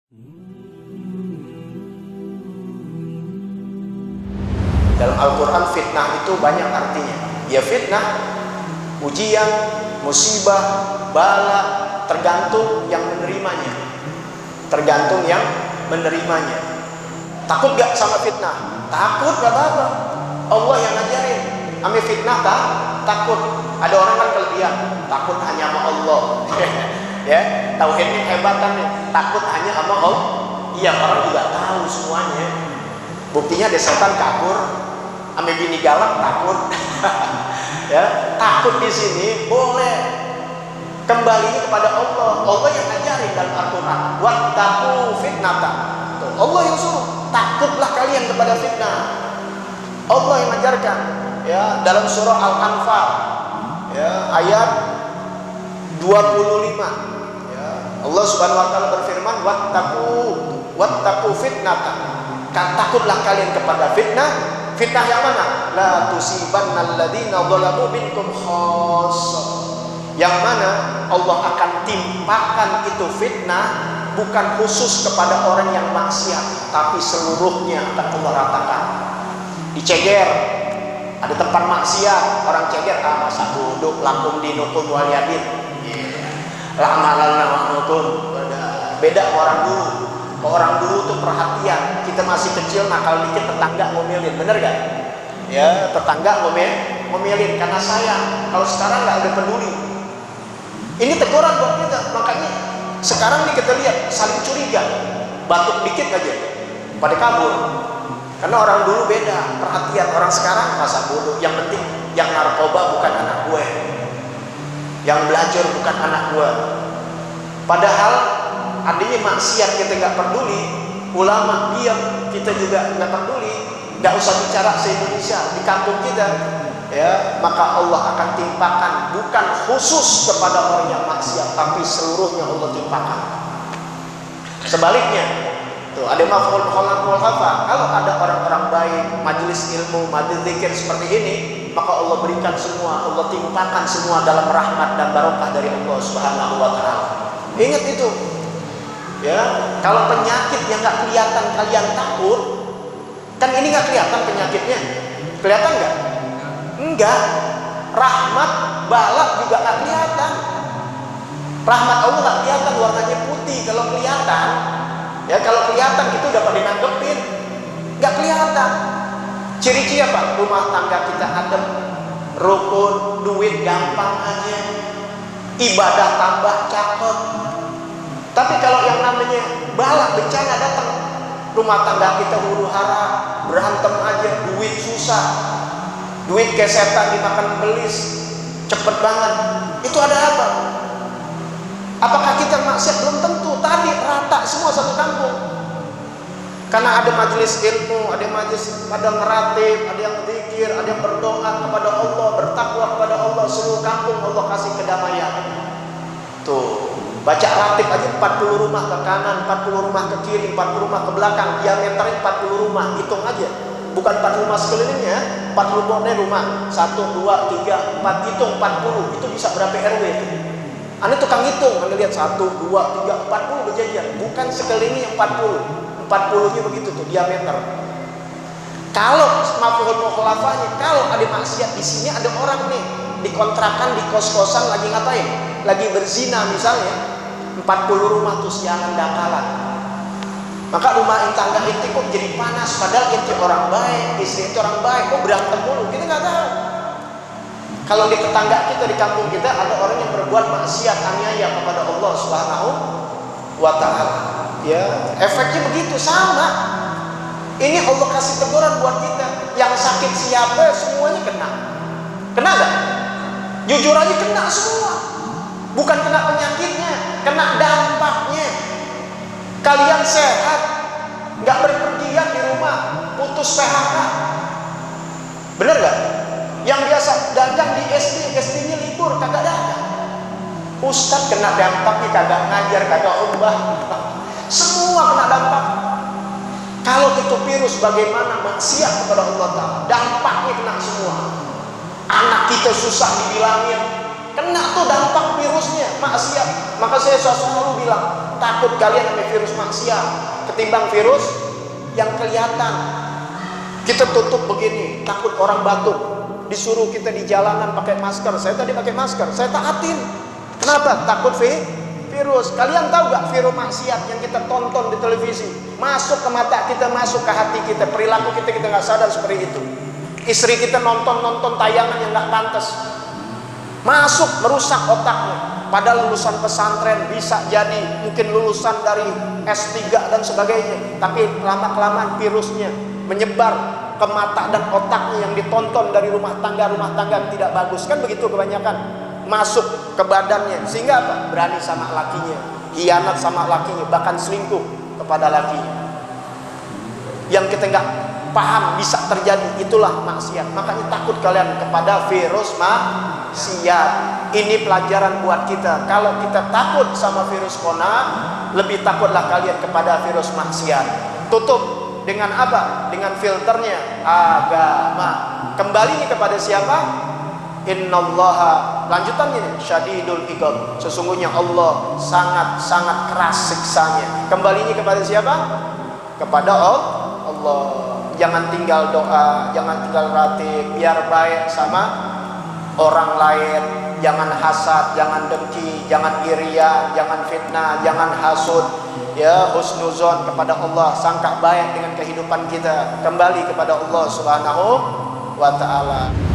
Dalam Al-Quran fitnah itu banyak artinya. Ya fitnah, ujian, musibah, bala, tergantung yang menerimanya. Tergantung yang menerimanya. Takut gak sama fitnah? Takut, gak apa-apa. Allah yang ngajarin. Ame fitnah tak? Takut. Ada orang kan kelebihan, takut hanya sama Allah. Ya, tauhidnya hebatan nih. Takut hanya sama Allah. Iya, orang juga tahu semuanya. Buktinya ada setan kabur, ame bini galak takut. Ya, takut di sini boleh. Kembalinya kepada Allah. Allah yang ngajarin dalam Al-Quran. Wattaqu fitnatan. Tuh, Allah yang suruh. Takutlah kalian kepada fitnah. Allah yang mengajarkan. Ya, dalam surah Al-Anfal, ya, ayat 25. Ya, Allah Subhanahu wa taala berfirman, wattaqu fitnatan. Takutlah kalian kepada fitnah. Fitnah yang mana? La tusibannal ladzina dzalamu minkum khassah. Yang mana Allah akan timpakan itu fitnah bukan khusus kepada orang yang maksiat, tapi seluruhnya akan Allah ratakan. Diceger, ada tempat maksiat, orang ceger, masa duduk lakum dinukum waliyadin. Lama nukum. Beda orang dulu. Orang dulu tuh perhatian. Kita masih kecil nakal dikit, tetangga ngomelin, bener gak? Ya, tetangga ngomelin karena sayang. Kalau sekarang nggak ada peduli. Ini teguran buat kita. Makanya sekarang nih kita lihat saling curiga, batuk dikit aja pada kabur. Karena orang dulu beda perhatian, orang sekarang masa bodoh. Yang penting yang narkoba bukan anak gue, yang belajar bukan anak gue. Padahal adanya maksiat kita nggak peduli, ulama diam kita juga nggak peduli, nggak usah bicara se-Indonesia di kampung kita. Ya, maka Allah akan timpakan bukan khusus kepada orang yang maksiat, tapi seluruhnya Allah timpakan. Sebaliknya, tuh ada maf'ul mukhalafah. Kalau ada orang-orang baik, majelis ilmu, majelis zikir seperti ini, maka Allah berikan semua, Allah timpakan semua dalam rahmat dan barokah dari Allah Subhanahu wa taala. Ingat itu. Ya, kalau penyakit yang nggak kelihatan kalian takut, kan ini nggak kelihatan penyakitnya, kelihatan nggak? Enggak. Rahmat, balak juga nggak kelihatan. Rahmat Allah nggak kelihatan, warnanya putih. Kalau kelihatan, ya kalau kelihatan itu udah pada nanggepin. Nggak kelihatan. Ciri-ciri apa? Rumah tangga kita adem, rukun, duit gampang aja, ibadah tambah cakep. Tapi kalau yang namanya balak, bencana datang, rumah tangga kita huru hara, berantem aja, duit susah, duit kayak setan dimakan belis, cepet banget. Itu ada apa? Apakah kita maksiat? Belum tentu. Tadi rata semua satu kampung. Karena ada majelis ilmu, ada majelis, ada ngeratib, ada yang zikir, ada yang berdoa kepada Allah, bertakwa kepada Allah, seluruh kampung Allah kasih kedamaian. Tuh. Baca ratib aja 40 rumah ke kanan, 40 rumah ke kiri, 40 rumah ke belakang, diameternya 40 rumah, hitung aja. Bukan 40 rumah sekelilingnya, 40 rumah, 1, 2, 3, 4, hitung 40, itu bisa berapa RW itu? Anda tukang hitung, Anda lihat 1, 2, 3, 40 berjajar, bukan sekelilingnya 40-nya begitu tuh, diameter. Kalau maf'ul mukhalafahnya, kalau ada maksiat di sini ada orang nih, dikontrakan di kos-kosan lagi ngapain? Lagi berzina misalnya. 40 rumah tuh jangan dangkalan. Maka rumah tangga inti kok jadi panas, padahal inti orang baik, istri itu orang baik, kok berantem mulu, kita nggak tahu. Kalau di tetangga kita, di kampung kita ada orang yang berbuat maksiat, aniaya kepada Allah Subhanahu wa taala. Ya, efeknya begitu sama. Ini Allah kasih teguran buat kita. Yang sakit siapa semuanya kena. Kena nggak? Jujur aja kena semua. Bukan kena penyakitnya, kena dampaknya. Kalian sehat, nggak berpergian di rumah, putus PHK. Bener nggak? Yang biasa dagang di SD, SD-nya libur, kagak dagang. Ustadz kena dampaknya, kagak ngajar, kagak khutbah. Semua kena dampak. Kalau itu virus, bagaimana maksiat kepada Allah Ta'ala, dampaknya kena semua. Anak kita susah dibilangin, kena tuh dampak virusnya, maksiat. Maka saya selalu bilang, Takut kalian sama virus maksiat ketimbang virus yang kelihatan. Kita tutup begini, takut orang batuk, disuruh kita di jalanan pakai masker. Saya tadi pakai masker, saya taatin. Kenapa? Takut virus. Kalian tahu gak virus maksiat yang kita tonton di televisi masuk ke mata kita, masuk ke hati kita, perilaku kita gak sadar seperti itu. Istri kita nonton tayangan yang gak pantas, masuk merusak otaknya. Padahal lulusan pesantren, bisa jadi mungkin lulusan dari S3 dan sebagainya, tapi lama-kelamaan virusnya menyebar ke mata dan otaknya yang ditonton dari rumah tangga yang tidak bagus. Kan begitu kebanyakan masuk ke badannya, sehingga apa? Berani sama lakinya, hianat sama lakinya, bahkan selingkuh kepada lakinya. Yang kita nggak paham bisa terjadi, itulah maksiat. Makanya takut kalian kepada virus maksiat. Ini pelajaran buat kita. Kalau kita takut sama virus corona, lebih takutlah kalian kepada virus maksiat. Tutup dengan apa? Dengan filternya agama. Kembali kepada siapa? Innallaha, lanjutannya nih, syadidul iqab. Sesungguhnya Allah sangat keras siksanya. Kembalinya kepada siapa? Kepada Allah. Jangan tinggal doa, jangan tinggal ratib, biar baik sama orang lain. Jangan hasad, jangan dengki, jangan iriya, jangan fitnah, jangan hasud. Ya, husnuzon kepada Allah, sangka baik dengan kehidupan kita. Kembali kepada Allah Subhanahu wa ta'ala.